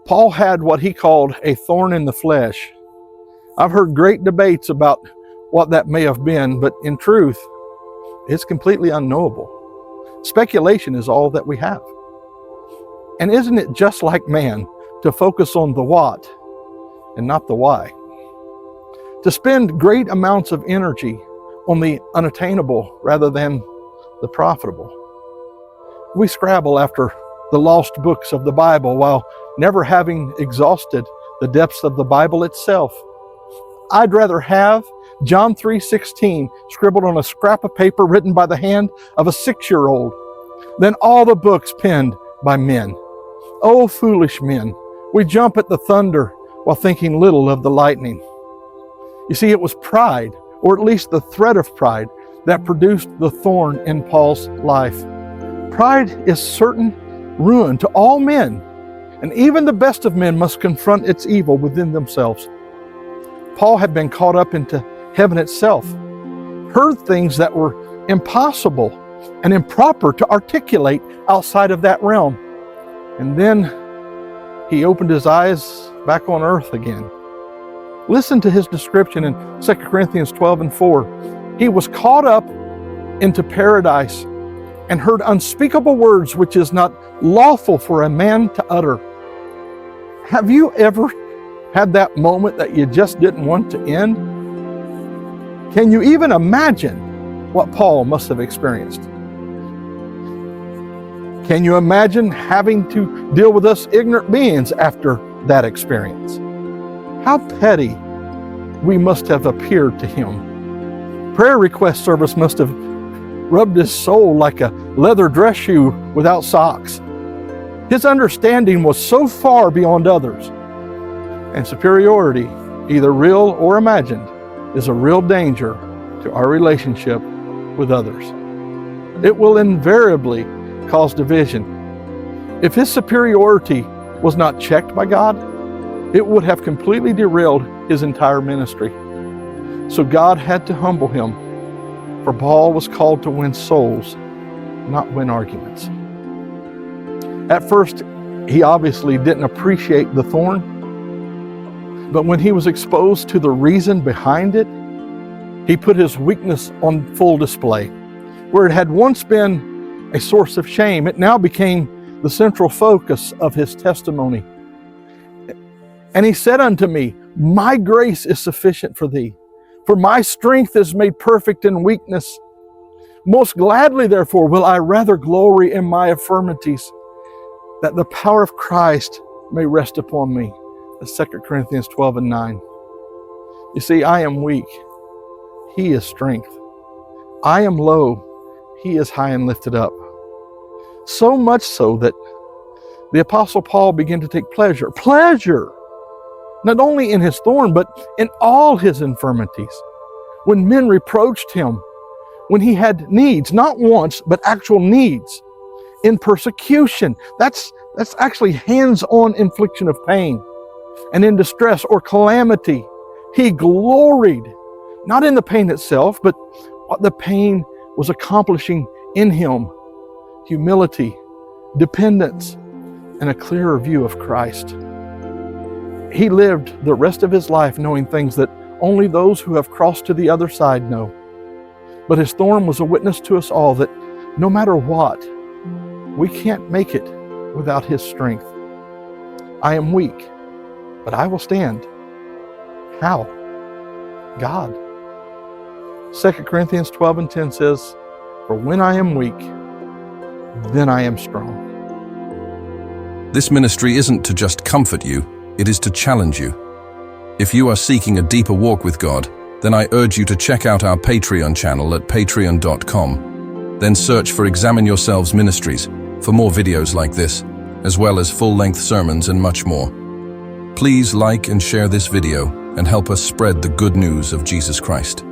Paul had what he called a thorn in the flesh. I've heard great debates about what that may have been, but in truth, it's completely unknowable. Speculation is all that we have. And isn't it just like man to focus on the what and not the why? To spend great amounts of energy on the unattainable rather than the profitable. We scrabble after the lost books of the Bible while never having exhausted the depths of the Bible itself. I'd rather have John 3:16 scribbled on a scrap of paper written by the hand of a 6-year-old than all the books penned by men. Oh, foolish men, we jump at the thunder while thinking little of the lightning. You see, it was pride, or at least the threat of pride, that produced the thorn in Paul's life. Pride is certain ruin to all men, and even the best of men must confront its evil within themselves. Paul had been caught up into heaven itself, heard things that were impossible and improper to articulate outside of that realm. And then he opened his eyes back on earth again. Listen to his description in 2 Corinthians 12:4. He was caught up into paradise and heard unspeakable words which is not lawful for a man to utter. Have you ever had that moment that you just didn't want to end? Can you even imagine what Paul must have experienced? Can you imagine having to deal with us ignorant beings after that experience? How petty we must have appeared to him. Prayer request service must have rubbed his soul like a leather dress shoe without socks. His understanding was so far beyond others. And superiority, either real or imagined, is a real danger to our relationship with others. It will invariably cause division. If his superiority was not checked by God, it would have completely derailed his entire ministry. So God had to humble him, for Paul was called to win souls, not win arguments. At first, he obviously didn't appreciate the thorn, but when he was exposed to the reason behind it, he put his weakness on full display. Where it had once been a source of shame, it now became the central focus of his testimony. And he said unto me, my grace is sufficient for thee, for my strength is made perfect in weakness. Most gladly, therefore, will I rather glory in my infirmities, that the power of Christ may rest upon me. That's 2 Corinthians 12:9. You see, I am weak. He is strength. I am low. He is high and lifted up. So much so that the Apostle Paul began to take pleasure, not only in his thorn, but in all his infirmities. When men reproached him, when he had needs, not wants, but actual needs, in persecution, that's actually hands-on infliction of pain, and in distress or calamity, he gloried, not in the pain itself, but what the pain was accomplishing in him: humility, dependence, and a clearer view of Christ. He lived the rest of his life knowing things that only those who have crossed to the other side know. But his thorn was a witness to us all that no matter what, we can't make it without his strength. I am weak, but I will stand. How? God. 2 Corinthians 12:10 says, for when I am weak, then I am strong. This ministry isn't to just comfort you, it is to challenge you. If you are seeking a deeper walk with God, then I urge you to check out our Patreon channel at patreon.com. Then search for Examine Yourselves Ministries for more videos like this, as well as full-length sermons and much more. Please like and share this video and help us spread the good news of Jesus Christ.